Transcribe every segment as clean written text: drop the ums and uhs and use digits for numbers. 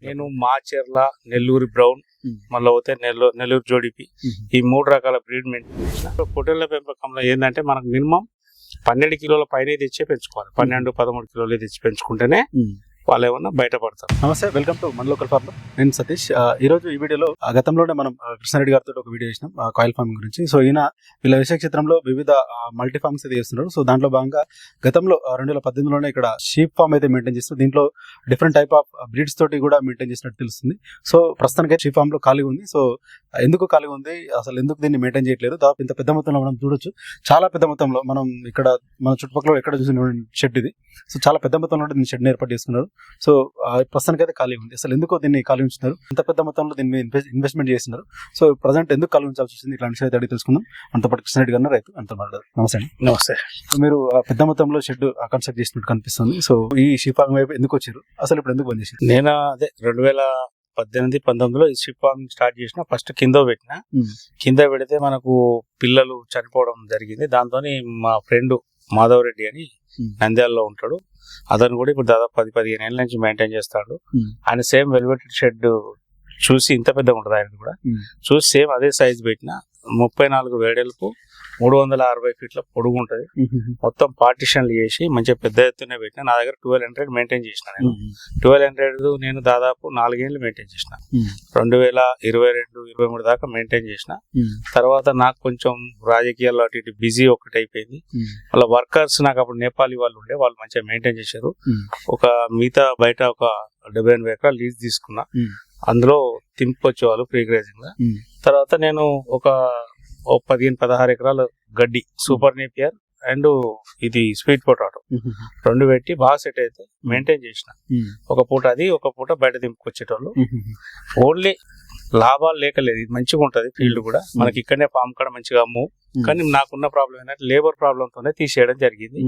నేను మాచెర్ల, నెల్లూరు బ్రౌన్, మళ్ళీ పోతే నెల్లూరు జోడిపి, ఈ 3 రకాల బ్రీడ్ మెయింటైన్ చేసిన. పొట్టేళ్ల పెంపకంలో ఏంటంటే మనకు మినిమం 12 కిలోల పైన తెచ్చే పెంచుకోవాలి. 12-13 కిలోలు తెచ్చి పెంచుకుంటేనే వాళ్ళు ఏమన్నా బయటపడతారు. నమస్తే, వెల్కమ్ టు మన లోకల్ ఫార్మ్. నేను సతీష్. ఈ రోజు ఈ వీడియోలో గతంలోనే మనం కృష్ణారెడ్డి గారితో ఒక వీడియో చేసినాం కాయిల్ ఫార్మింగ్ గురించి. సో ఈయన వీళ్ళ విషయ క్షేత్రంలో వివిధ మల్టీ ఫార్మ్స్ అయితే చేస్తున్నారు. సో దాంట్లో భాగంగా గతంలో 2018లోనే ఇక్కడ షీప్ ఫార్మ్ అయితే మెయింటైన్ చేస్తూ దీంట్లో డిఫరెంట్ టైప్ ఆఫ్ బ్రీడ్స్ తోటి కూడా మెయింటైన్ చేసినట్టు తెలుస్తుంది. సో ప్రస్తుతానికి షీప్ ఫార్మ్ లో ఖాళీ ఉంది. సో ఎందుకు ఖాళీ ఉంది, అసలు ఎందుకు దీన్ని మెయింటైన్ చేయట్లేదు? దాదాపు ఇంత పెద్ద మొత్తంలో మనం చూడొచ్చు. చాలా పెద్ద మొత్తంలో మనం ఇక్కడ మన చుట్టుపక్కల ఎక్కడ చూసిన షెడ్ ఇది. సో చాలా పెద్ద మొత్తంలో దీన్ని షెడ్ ఏర్పాటు చేసుకున్నారు. సో ప్రస్తుతానికి అయితే ఖాళీ ఉంది. అసలు ఎందుకో దీన్ని ఖాళీ ఉంచుతున్నారు, ఇంత పెద్ద మొత్తంలో దీన్ని ఇన్వెస్ట్మెంట్ చేస్తున్నారు. సో ప్రజెంట్ ఎందుకు ఖాళీ ఉంచాల్సి వచ్చింది, ఇట్లా విషయం అయితే అడిగి తెలుసుకుందాం. అంత పాటు కృష్ణారెడ్డి గారు రైతు అంత మాట్లాడారు. నమస్తే అండి. నమస్తే. మీరు పెద్ద మొత్తంలో షెడ్ కన్స్ట్రక్ట్ చేసినట్టు కనిపిస్తుంది. సో ఈ షీప్ ఫార్మింగ్ వైపు ఎందుకు వచ్చారు, అసలు ఇప్పుడు ఎందుకు బంద్ చేశారు? నేను అదే 2018-19లో ఈ షీప్ ఫార్మింగ్ స్టార్ట్ చేసిన. ఫస్ట్ కింద పెడితే మనకు పిల్లలు చనిపోవడం జరిగింది. దాంతో మా ఫ్రెండ్ మాధవరెడ్డి అని నంద్యాలలో ఉంటాడు, అతను కూడా ఇప్పుడు దాదాపు 10-15 ఏళ్ళ నుంచి మెయింటైన్ చేస్తాడు. ఆయన సేమ్ వెల్వెటెడ్ షెడ్ చూసి ఇంత పెద్దగా ఉంటుంది, ఆయన కూడా చూసి సేమ్ అదే సైజ్ పెట్టిన. 34 వెడల్పు, 360 ఫీట్ల పొడుగు ఉంటుంది. మొత్తం పార్టిషన్లు చేసి మంచిగా పెద్ద ఎత్తునే పెట్టిన. నా దగ్గర 1200 మెయింటైన్ చేసిన. నేను 1200 నేను దాదాపు 4 ఏళ్ళు మెయింటైన్ చేసిన. 2022-23 దాకా మెయింటైన్ చేసిన. తర్వాత నాకు కొంచెం రాజకీయాల్లో అటు ఇటు బిజీ ఒకటి అయిపోయింది. వాళ్ళ వర్కర్స్ నాకు అప్పుడు నేపాలీ వాళ్ళు ఉండే, వాళ్ళు మంచిగా మెయింటైన్ చేశారు. మిగతా బయట ఒక 70-80 ఎకరాలు లీజ్ తీసుకున్నా. అందులో తింపుకొచ్చేవాళ్ళు ఫ్రీ గ్రేజింగ్ గా. తర్వాత నేను ఒక 15-16 ఎకరాలు గడ్డి, సూపర్ నేపియర్ అండ్ ఇది స్వీట్ పొటాటో 2 పెట్టి బాగా సెట్ అయితే మెయింటైన్ చేసిన. ఒక పూట అది, ఒక పూట బయట దింపుకొచ్చేటోళ్ళు. ఓన్లీ లాభాలు లేకలేదు, ఇది మంచిగా ఉంటది ఫీల్డ్ కూడా. మనకి ఇక్కడనే ఫామ్ కూడా మంచిగా అమ్ము. కానీ నాకున్న ప్రాబ్లం ఏంటంటే లేబర్ ప్రాబ్లం తోనే తీసేయడం జరిగింది.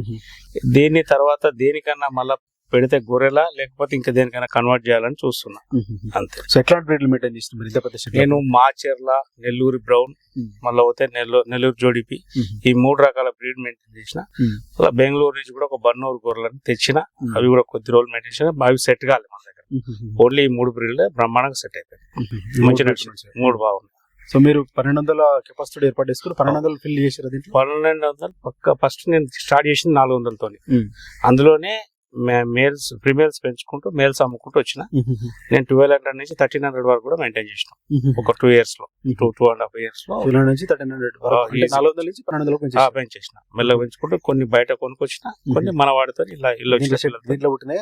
దీన్ని తర్వాత దేనికన్నా మళ్ళా పెడితే గొర్రెలా లేకపోతే ఇంకా దేనికైనా కన్వర్ట్ చేయాలని చూస్తున్నా, అంతే. సో ఎట్లాంటి బ్రీడ్లు మెయింటైన్ చేస్తున్నారు ఇంత పెద్ద షెడ్? నేను మాచెర్ల, నెల్లూరు బ్రౌన్, మళ్ళీ పోతే నెల్లూరు జోడిపి, ఈ 3 రకాల బ్రీడ్ మెయింటైన్ చేసిన. అలా బెంగళూరు నుంచి కూడా ఒక బన్నూరు గొర్రెలను తెచ్చిన. అవి కూడా కొద్ది రోజులు మెయింటైన్ చేసిన. అవి సెట్ కాలేదు మన దగ్గర. ఓన్లీ ఈ 3 బ్రీడ్లే బ్రహ్మాండంగా సెట్ అయిపోయాయి, మంచి నడిచింది. 3 బాగుంది. సో మీరు 1200 కెపాసిటీ ఏర్పాటు చేసుకుని 1200 ఫిల్ చేసారు. 1200 పక్క. ఫస్ట్ నేను స్టార్ట్ చేసింది 400తోని. అందులోనే మేల్స్ ఫీమేల్స్ పెంచుకుంటూ మేల్స్ అమ్ముకుంటూ వచ్చిన. నేను 1200 నుంచి 1300 వరకు కూడా మెయింటైన్ చేసిన. ఒక 2 years లో, 2.5 years లో 1200 నుంచి 1300 వరకు, 400 నుంచి 1200 పెంచేసిన. మెల్లగా పెంచుకుంటూ కొన్ని బయట కొనుక్కొచ్చిన, కొన్ని మన వాడితో ఇలా దీంట్లో పుట్టినాయి,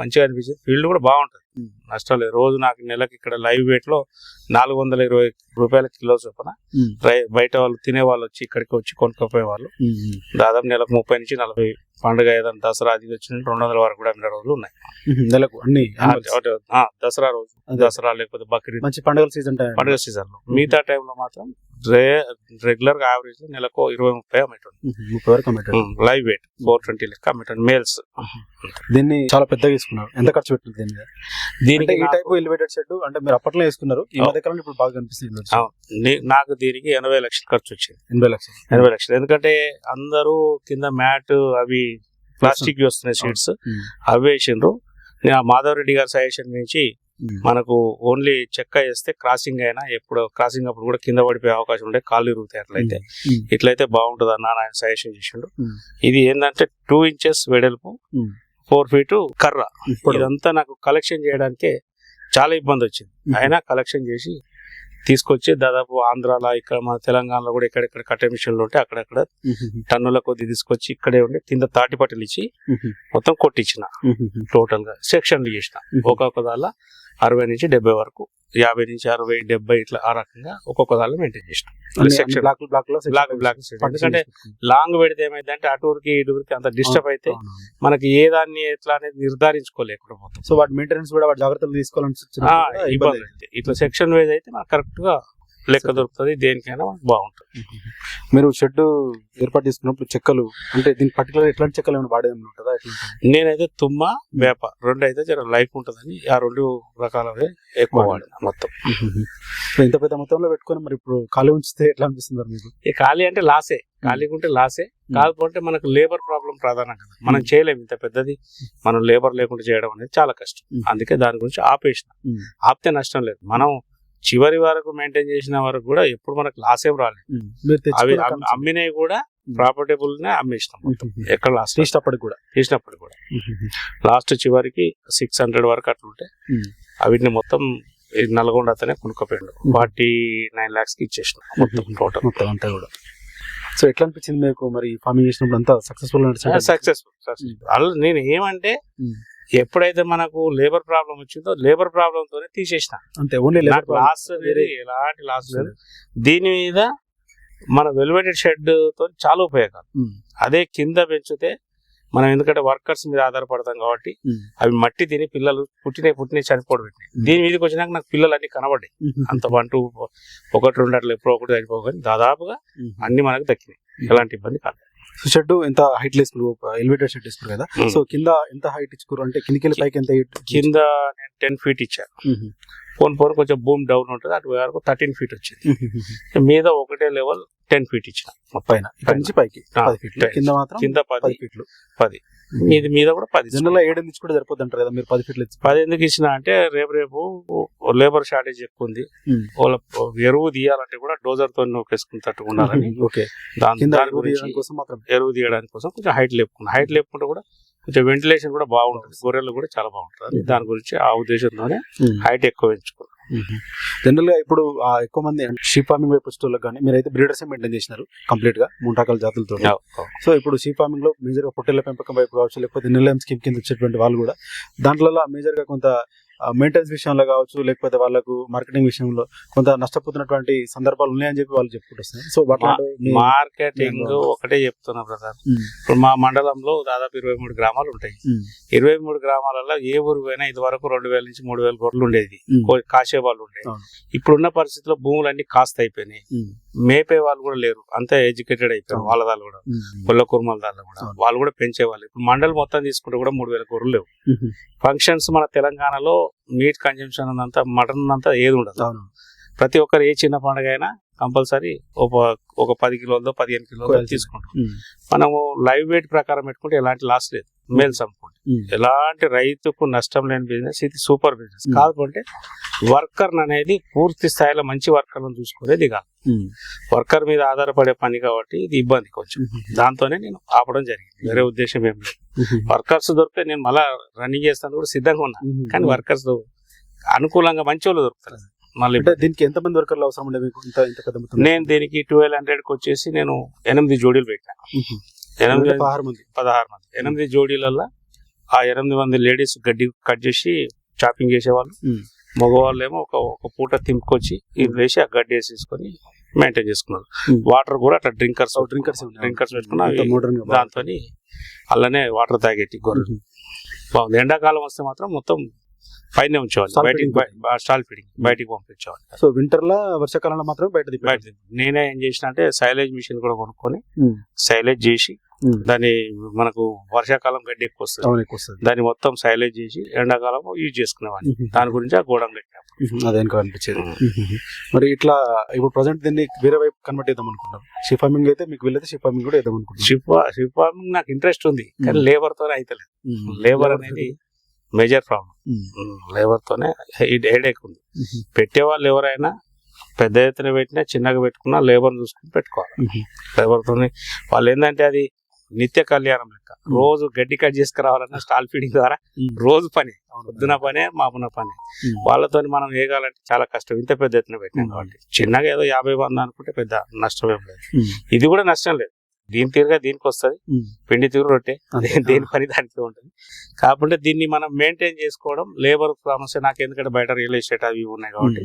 మంచిగా అనిపించింది. ఫీల్డ్ కూడా బాగుంటది, నష్టం లేదు. రోజు నాకు నెలకి ఇక్కడ లైవ్ వెయిట్ లో 420 రూపాయల కిలో చొప్పున బయట వాళ్ళు తినే వాళ్ళు వచ్చి ఇక్కడికి వచ్చి కొనుక్కపోయే వాళ్ళు. దాదాపు నెలకు 30 నుంచి 40. పండుగ ఏదైనా దసరా అది వచ్చిన 200 వరకు కూడా అమ్మిన రోజులు ఉన్నాయి నెలకు. అన్ని దసరా రోజు, దసరా లేకపోతే బక్రీద్, మంచి పండుగ సీజన్ లో. మిగతా టైంలో మాత్రం రెగ్యులర్ గా యావరేజ్ నెలకు 20-30 అమ్మేటండి. లైవ్ వెయిట్ 420 లెక్క అమ్మేటండి మేల్స్. దీన్ని చాలా పెద్దగా తీసుకున్నారు. ఎంత ఖర్చు పెట్టింది దీనికి? ఈ టైప్ ఎలివేటెడ్ షెడ్ అంటే మీరు అప్పట్లో వేసుకున్నారు, ఈ మధ్య కాలంలో ఇప్పుడు బాగా కనిపిస్తుంది. నాకు దీనికి 80 లక్షలు ఖర్చు వచ్చింది. 80 లక్షలు. ఎందుకంటే అందరూ కింద మ్యాట్ అవి ప్లాస్టిక్ వస్తున్నాయి షీట్స్, అవి వేసిండ్రు. మాధవరెడ్డి గారి సజెషన్ నుంచి మనకు ఓన్లీ చెక్క వేస్తే క్రాసింగ్ అయినా ఎప్పుడు క్రాసింగ్ అప్పుడు కూడా కింద పడిపోయే అవకాశం ఉండే, కాళ్ళు ఇరుగుతాయి. ఇట్లయితే బాగుంటుంది అన్న ఆయన సజెషన్ చేసిండు. ఇది ఏంటంటే 2 inches వెడల్పు, 4 feet కర్ర. ఇదంతా నాకు కలెక్షన్ చేయడానికే చాలా ఇబ్బంది వచ్చింది. అయినా కలెక్షన్ చేసి తీసుకొచ్చి దాదాపు ఆంధ్రాలో, ఇక్కడ మన తెలంగాణలో కూడా ఎక్కడెక్కడ కట్టే మిషన్లు ఉంటే అక్కడక్కడ టన్నుల కొద్ది తీసుకొచ్చి ఇక్కడే ఉండి కింద తాటి పట్టెలు ఇచ్చి మొత్తం కొట్టించిన. టోటల్ గా సెక్షన్లు చేసిన. ఒక్కొక్క దానిలో 60 నుంచి 70 వరకు, 50 నుంచి 60, 70 ఇట్లా ఆ రకంగా ఒక్కొక్క దానిలో మెయింటైన్ చేసిన. ఎందుకంటే లాంగ్ పెడితే ఏమైందంటే అటూరికి ఇటుకి అంత డిస్టర్బ్ అయితే మనకి ఏ దాన్ని ఎట్లా అనేది నిర్ధారించుకోలేకుండా పోతాం. సో వాటి మెయింటెనెన్స్ కూడా వాటి జాగ్రత్తలు తీసుకోవాలని ఇబ్బంది. ఇట్లా సెక్షన్ వైజ్ అయితే మనకు కరెక్ట్ గా లెక్క దొరుకుతుంది, దేనికైనా బాగుంటుంది. మీరు షెడ్ ఏర్పాటు చేసుకున్నప్పుడు చెక్కలు అంటే దీనికి పర్టికులర్ ఎట్లాంటి చెక్కలు ఏమైనా వాడేది ఉంటుందా? ఎట్లా నేనైతే తుమ్మ వేప రెండు అయితే జర లైఫ్ ఉంటుందని ఆ రెండు రకాలవే ఎక్కువ వాడిన మొత్తం. ఇంత పెద్ద మొత్తంలో పెట్టుకొని మరి ఇప్పుడు ఖాళీ ఉంచితే ఎట్లా అనిపిస్తుంది మీకు? ఈ ఖాళీ అంటే లాసే, ఖాళీగా ఉంటే లాసే. కాకపోతే మనకు లేబర్ ప్రాబ్లం ప్రధానం కదా, మనం చేయలేము ఇంత పెద్దది, మనం లేబర్ లేకుండా చేయడం అనేది చాలా కష్టం. అందుకే దాని గురించి ఆపేసిన. ఆపితే నష్టం లేదు, మనం చివరి వరకు మెయింటైన్ చేసిన వరకు కూడా ఎప్పుడు మనకు లాస్ ఏం రాలేదు. అవి అమ్మినవి కూడా ప్రాఫిటబుల్ నే అమ్మేసినాం మొత్తం, ఎక్కడ లాస్ తీసినప్పటికి కూడా లాస్ట్ చివరికి 600 వరకు అట్లుంటే వీటిని మొత్తం నల్గొండ అతనే కొనుక్కపోయాడు. 49 lakhs కి ఇచ్చేసిన మొత్తం టోటల్ మొత్తం అంతా కూడా. సో ఎట్లా అనిపించింది మీకు మరి ఫార్మింగ్ చేసినప్పుడు? అంతా సక్సెస్ఫుల్? సక్సెస్ఫుల్. నేను ఏమంటే ఎప్పుడైతే మనకు లేబర్ ప్రాబ్లం వచ్చిందో లేబర్ ప్రాబ్లం తోనే తీసేసిన అంతే. ఓన్లీ లాస్ అనేది ఎలాంటి లాస్ లేదు. దీని మీద మన వెల్వెటెడ్ షెడ్ తో చాలా ఉపయోగాలు. అదే కింద పెంచితే మనం ఎందుకంటే వర్కర్స్ మీద ఆధారపడతాం కాబట్టి అవి మట్టి తిని పిల్లలు పుట్టినవి చనిపోవడం పెట్టినాయి. దీని మీదకి వచ్చినాక నాకు పిల్లలు అన్ని కనబడ్డాయి. అంత 1 2 1 2 అట్లా ఎప్పుడో ఒకటి చనిపోగానే దాదాపుగా అన్ని మనకు దక్కినాయి, ఎలాంటి ఇబ్బంది కాదు. సో షెడ్ ఎంత హైట్ వేసుకున్నారు? ఎలివేటెడ్ షెడ్ వేసుకున్నారు కదా, సో కింద ఎంత హైట్ ఇచ్చుకున్నారు? అంటే కిందకి పైకి ఎంత? కింద నేను 10 feet ఇచ్చాను. పోను కొంచెం భూమి డౌన్ ఉంటుంది, అటు వరకు 13 feet వచ్చింది. మీద ఒకటే లెవెల్ 10 feet ఇచ్చిన పైన నుంచి పైకి 10 feet, కింద మాత్రం కింద 10 feet 10 మీద కూడా 10. జనరల్ 7 ఇంచ్ కూడా సరిపోద్ది అంటారు కదా, మీరు 10 feet 10 ఎందుకు ఇచ్చిన అంటే రేపు లేబర్ షార్టేజ్ ఎక్కువ ఉంది, వాళ్ళ ఎరువు తీయాలంటే కూడా డోజర్ తో నొక్కేసుకున్నట్టు ఉండాలని దాని గురించి ఎరువు తీయడానికి కోసం కొంచెం హైట్ లేపుకుంటే కూడా కొంచెం వెంటిలేషన్ కూడా బాగుంటుంది, గొర్రెలు కూడా చాలా బాగుంటుంది. దాని గురించి ఆ ఉద్దేశంతోనే హైట్ ఎక్కువ పెంచుకున్నాం. జనరల్ గా ఇప్పుడు ఎక్కువ మంది షీప్ ఫార్మింగ్ వైపు వచ్చేటోళ్ళకి కానీ మీరైతే బ్రీడర్స్ మెయింటైన్ చేసినారు కంప్లీట్ గా 3 రకాల జాతులతో. సో ఇప్పుడు షీప్ ఫార్మింగ్ లో మేజర్ గా పొట్టేళ్ల పెంపకం వైపు కావచ్చు, లేకపోతే నిలయం స్కీమ్ కింద వచ్చేటువంటి వాళ్ళు కూడా దాంట్లో మేజర్ గా కొంత మెయింటెనెన్స్ విషయంలో కావచ్చు, లేకపోతే వాళ్ళకు మార్కెటింగ్ విషయంలో కొంత నష్టపోతున్నటువంటి సందర్భాలు ఉన్నాయని చెప్పి వాళ్ళు చెప్పుకుంటున్నారు. సో మార్కెటింగ్ ఒకటే చెప్తున్నా బ్రదర్. ఇప్పుడు మా మండలంలో దాదాపు 23 గ్రామాలు ఉంటాయి. 23 గ్రామాలలో ఏ ఊరు పోయినా ఇది వరకు 2000 నుంచి 3000 గొర్రెలు ఉండేది, కాసే వాళ్ళు ఉండేది. ఇప్పుడున్న పరిస్థితిలో భూములన్నీ కాస్త అయిపోయినాయి, మేపే వాళ్ళు కూడా లేరు, అంతా ఎడ్యుకేటెడ్ అయిపోయారు. వాళ్ళ దాళ్ళు కూడా కొల్ల కుర్మల దాళ్ళు కూడా వాళ్ళు కూడా పెంచేవాళ్ళు. ఇప్పుడు మండలం మొత్తం తీసుకుంటే కూడా 3000 గొర్రెలు లేవు. ఫంక్షన్స్ మన తెలంగాణలో మీట్ కన్జంప్షన్ అంతా మటన్ అంతా ఏది ఉండదు. ప్రతి ఒక్కరు ఏ చిన్న పండుగ అయినా కంపల్సరీ ఒక 10 కిలోలతో 15 కిలోలతో తీసుకుంటాం. మనము లైవ్ వెయిట్ ప్రకారం పెట్టుకుంటే ఎలాంటి లాస్ లేదు. మేల్స్ అమ్ముకుంటే ఎలాంటి రైతుకు నష్టం లేని బిజినెస్ ఇది, సూపర్ బిజినెస్. కాకపోతే వర్కర్ అనేది పూర్తి స్థాయిలో మంచి వర్కర్లను చూసుకునేది కాదు, వర్కర్ మీద ఆధారపడే పని కాబట్టి ఇది ఇబ్బంది కొంచెం. దాంతోనే నేను ఆపడం జరిగింది, వేరే ఉద్దేశం ఏం లేదు. వర్కర్స్ దొరికితే నేను మళ్ళా రన్నింగ్ చేస్తాను కూడా సిద్ధంగా ఉన్నా, కానీ వర్కర్స్ అనుకూలంగా మంచి వాళ్ళు దొరుకుతారు. మళ్ళీ దీనికి ఎంతమంది వర్కర్లు అవసరం ఉండే మీకు? నేను దీనికి 1200 వచ్చేసి నేను 8 జోడీలు పెట్టినా. 16 మంది 8 జోడీలలో ఆ 8 మంది లేడీస్ గడ్డి కట్ చేసి చాపింగ్ చేసేవాళ్ళు, మగవాళ్ళు ఏమో ఒక పూట తింపుకొచ్చి ఇది వేసి ఆ గడ్డి వేసేసుకొని మెయింటైన్ చేసుకున్నారు. వాటర్ కూడా అట్లా డ్రింకర్స్ పెట్టుకున్నా, దాంతో అలానే వాటర్ తాగేటి గొర్రెలు బాగుంది. ఎండాకాలం వస్తే మాత్రం మొత్తం పైన ఉంచేవాళ్ళు, స్టాల్ ఫీడింగ్ బయటికి పంపించేవాళ్ళు. సో వింటర్ లో వర్షాకాలంలో మాత్రం బయట నేనే ఏం చేసిన అంటే సైలేజ్ మిషన్ కూడా కొనుక్కొని సైలేజ్ చేసి దాన్ని మనకు వర్షాకాలం గడ్డి ఎక్కువ వస్తుంది, దాన్ని మొత్తం సైలేజ్ చేసి ఎండాకాలం యూజ్ చేసుకునేవాడిని. దాని గురించి ఆ గోడం కట్టినాం. అదేంకో అనిపించేది. మరి ఇట్లా ఇప్పుడు ప్రజెంట్ దీన్ని వేరే వైపు కన్వర్ట్ చేద్దాం అనుకుంటాం. షిప్ ఫార్మింగ్ అయితే మీకు వెళ్ళైతే షిప్ ఫార్మింగ్ కూడా వేద్దాం అనుకుంటాం. షిప్ ఫార్మింగ్ నాకు ఇంట్రెస్ట్ ఉంది, కానీ లేబర్ తోనే అయితలేదు. లేబర్ అనేది మేజర్ ప్రాబ్లం, లేబర్ తోనే హెడేక్ ఉంది. పెట్టేవాళ్ళు ఎవరైనా పెద్ద ఎత్తున పెట్టినా చిన్నగా పెట్టుకున్నా లేబర్ చూసుకుని పెట్టుకోవాలి. లేబర్ తోనే వాళ్ళు ఏంటంటే అది నిత్య కళ్యాణం లెక్క. రోజు గడ్డి కట్ చేసుకురావాలన్నా స్టాల్ ఫీడింగ్ ద్వారా రోజు పని, పొద్దున పనే మాపున పని. వాళ్ళతో మనం వేయగాలంటే చాలా కష్టం. ఇంత పెద్ద ఎత్తున పెట్టినాం కాబట్టి చిన్నగా ఏదో 50 మంది అనుకుంటే పెద్ద నష్టం ఏం లేదు. ఇది కూడా నష్టం లేదు, దీని తీరుగా దీనికి వస్తుంది, పిండి తీరు రొట్టె, దేని పని దానికి ఉంటుంది. కాకపోతే దీన్ని మనం మెయింటైన్ చేసుకోవడం లేబర్ సమస్య. నాకు ఎందుకంటే బయట రియల్ ఎస్టేట్ అవి ఉన్నాయి కాబట్టి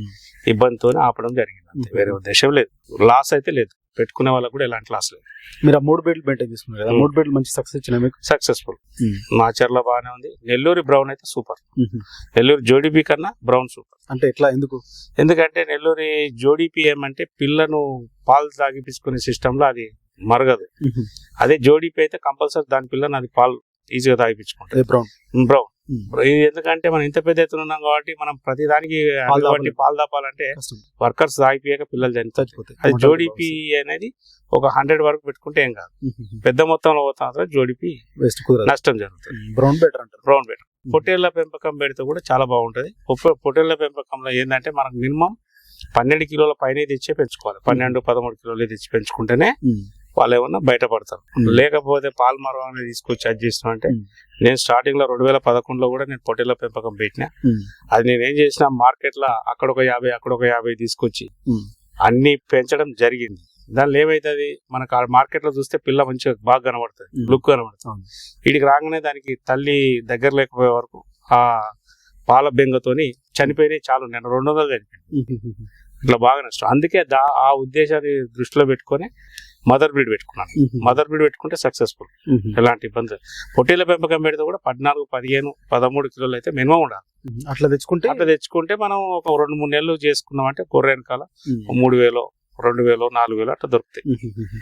ఇబ్బందితో ఆపడం జరిగింది అంతే, వేరే ఉద్దేశం లేదు. లాస్ అయితే లేదు, పెట్టుకునే వాళ్ళకు కూడా ఎలాంటి లాస్ లేదు. మీరు ఆ 3 బెడ్లు మెయింటైన్ చేసుకున్నారు కదా, 3 బెడ్లు మంచి సక్సెస్ ఇచ్చిన మీకు? సక్సెస్ఫుల్. మాచర్ల బాగానే ఉంది. నెల్లూరు బ్రౌన్ అయితే సూపర్. నెల్లూరు జోడిపి కన్నా బ్రౌన్ సూపర్. అంటే ఎట్లా, ఎందుకు? ఎందుకంటే నెల్లూరు జోడిపి ఏమంటే పిల్లను పాలు తాగిపించుకునే సిస్టమ్ లో అది మరగదు. అదే జోడిపి అయితే కంపల్సరీ దాని పిల్లని అది పాలు ఈజీగా తాగిపించుకుంటుంది. బ్రౌన్ ఇది ఎందుకంటే మనం ఇంత పెద్ద ఎత్తున ఉన్నాం కాబట్టి మనం ప్రతి దానికి పాలు దాపాలంటే వర్కర్స్ తాగిపోయాక పిల్లలు చనిపోతాయి. అది జోడిపి అనేది ఒక 100 వరకు పెట్టుకుంటే ఏం కాదు. పెద్ద మొత్తంలో పోతా జోడిపి నష్టం జరుగుతుంది. బ్రౌన్ బెటర్ అంటారు. Brown better. పొట్టేళ్ల పెంపకం పెడితే కూడా చాలా బాగుంటది. పొట్టేళ్ల పెంపకంలో ఏంటంటే మనకు మినిమం 12 కిలోల పైన తెచ్చే పెంచుకోవాలి. 12-13 కిలోలు తెచ్చి పెంచుకుంటేనే వాళ్ళు ఏమన్నా బయటపడతారు. లేకపోతే పాలు మరో అనేది తీసుకొచ్చి అది చేస్తున్నా అంటే, నేను స్టార్టింగ్ లో 2011లో కూడా నేను పొట్టేళ్ల పెంపకం పెట్టినా. అది నేనేం చేసిన మార్కెట్ లో అక్కడ ఒక 50 అక్కడ ఒక 50 తీసుకొచ్చి అన్ని పెంచడం జరిగింది. దానిలో ఏమైతుంది, మనకు ఆ మార్కెట్ లో చూస్తే పిల్ల మంచిగా బాగా కనబడుతుంది, లుక్ కనబడుతుంది. వీటికి రాగానే దానికి తల్లి దగ్గర లేకపోయే వరకు ఆ పాల బెంగతోని చనిపోయినాయి. చాలు, నేను 200 చనిపోయింది. ఇట్లా బాగా నష్టం. అందుకే ఆ ఉద్దేశాన్ని దృష్టిలో పెట్టుకొని మదర్ బ్రీడ్ పెట్టుకున్నాను. మదర్ బ్రీడ్ పెట్టుకుంటే సక్సెస్ఫుల్, ఎలాంటి ఇబ్బంది. పొట్టేళ్ల పెంపకం పెడితే కూడా 14, 15, 13 కిలోలు అయితే మినిమం ఉండాలి. అట్లా తెచ్చుకుంటే మనం ఒక 2-3 నెలలు చేసుకున్నాం అంటే గొర్రె వెనకాల 3,000, 2,000, 4,000 అట్లా దొరుకుతాయి.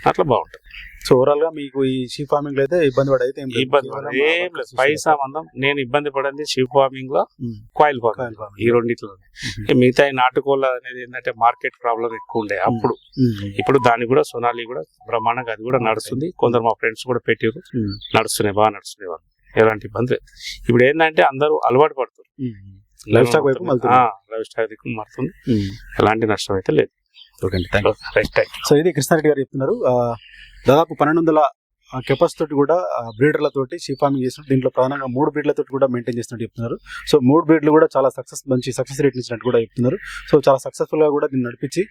అట్లా బాగుంటుంది. సో ఓవరాల్ గా మీకు ఈ షీప్ ఫార్మింగ్ లో అయితే ఇబ్బంది పడైతే ఇబ్బంది ఏం లేదు. పైసా మందం. నేను ఇబ్బంది పడింది షీప్ ఫార్మింగ్ లో, కాయిల్ ఫార్మింగ్, ఈ రెండిట్లో. మిగతా నాటుకోళ్ళ అనేది ఏంటంటే మార్కెట్ ప్రాబ్లం ఎక్కువ ఉండే అప్పుడు. ఇప్పుడు దాన్ని కూడా సోనాలి కూడా బ్రహ్మాండంగా అది కూడా నడుస్తుంది. కొందరు మా ఫ్రెండ్స్ కూడా పెట్టారు, నడుస్తున్నాయి, బాగా నడుస్తున్నాయి. వాళ్ళు ఎలాంటి ఇబ్బంది లేదు. ఇప్పుడు ఏంటంటే అందరూ అలవాటు పడుతుంది, లైఫ్ స్టాక్ వైపు మారుతుంది. ఎలాంటి నష్టం అయితే లేదు. సో ఇది కృష్ణారెడ్డి గారు చెప్తున్నారు. దాదాపు 1200 కెపాసిటీ తోటి కూడా బ్రీడర్లతోటి షీప్ ఫార్మింగ్ చేస్తున్నారు. దీంట్లో ప్రధానంగా 3 బ్రీడ్లతో కూడా మెయింటైన్ చేస్తున్నట్టు చెప్తున్నారు. సో 3 బ్రీడ్లు కూడా చాలా మంచి సక్సెస్ రేట్ ఇచ్చినట్టు కూడా చెప్తున్నారు. సో చాలా సక్సెస్ఫుల్ గా కూడా దీన్ని నడిపించి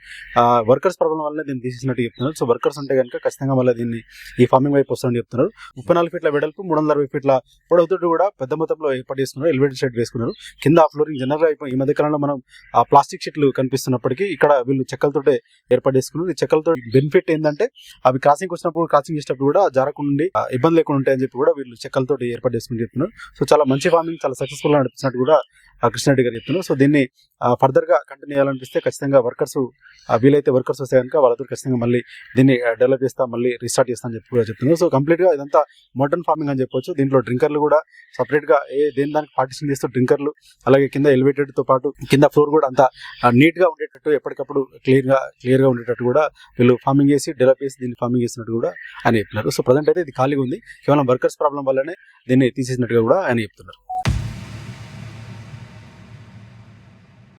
వర్కర్స్ ప్రాబ్లం వల్ల దీన్ని తీసేసినట్టు చెప్తున్నారు. సో వర్కర్స్ ఉంటే కనుక ఖచ్చితంగా మళ్ళీ దీన్ని ఈ ఫార్మింగ్ వైపు వస్తారని చెప్తున్నారు. 34 ఫీట్ల వెడల్పు, 360 ఫీట్ల పొడవుతోటి కూడా పెద్ద మొత్తంలో ఏర్పాటు చేస్తున్నారు. ఎలివేటెడ్ షెడ్ వేసుకున్నారు. కింద ఫ్లోరింగ్ జనరల్ గా ఈ మధ్య కాలంలో మనం ఆ ప్లాస్టిక్ షీట్లు కనిపిస్తున్నప్పటికీ ఇక్కడ వీళ్ళు చెక్కలతోటే ఏర్పాటు చేసుకున్నారు. ఈ చెక్కలతో బెనిఫిట్ ఏంటంటే అవి క్రాసింగ్ వచ్చినప్పుడు, క్రాసింగ్ చేసేటప్పుడు కూడా జారకుండా ఇబ్బంది లేకుండా ఉంటాయని చెప్పి కూడా వీళ్ళు చెక్కలతో ఏర్పాటు చేసుకుని చెప్తున్నారు. సో చాలా మంచి ఫార్మింగ్, చాలా సక్సెస్ఫుల్ గా నడిపిస్తున్నట్టు కూడా కృష్ణారెడ్డి గారు చెప్తున్నారు. సో దీన్ని ఫర్దర్ గా కంటిన్యూ చేయాలనిపిస్తే ఖచ్చితంగా వర్కర్స్ వీలైతే వర్కర్స్ వస్తే కనుక వాళ్ళతో ఖచ్చితంగా మళ్ళీ దీన్ని డెవలప్ చేస్తా, మళ్ళీ రీస్టార్ట్ చేస్తా అని చెప్పి కూడా చెప్తున్నారు. సో కంప్లీట్ గా ఇదంతా మోడర్న్ ఫార్మింగ్ అని చెప్పొచ్చు. దీంట్లో డ్రింకర్లు కూడా సపరేట్ గా దేని దానికి పార్టిషన్ చేస్తూ డ్రింకర్లు, అలాగే కింద ఎలివేటెడ్ తో పాటు కింద ఫ్లోర్ కూడా అంతా నీట్ గా ఉండేటట్టు, ఎప్పటికప్పుడు క్లియర్ గా ఉండేటట్టు కూడా వీళ్ళు ఫార్మింగ్ చేసి డెవలప్ చేసి దీన్ని ఫార్మింగ్ చేసినట్టు కూడా ఆయన చెప్తున్నారు. సో ప్రజెంట్ అయితే ఇది ఖాళీగా ఉంది, కేవలం వర్కర్స్ ప్రాబ్లం వల్లనే దీన్ని తీసేసినట్టుగా కూడా ఆయన చెప్తున్నారు.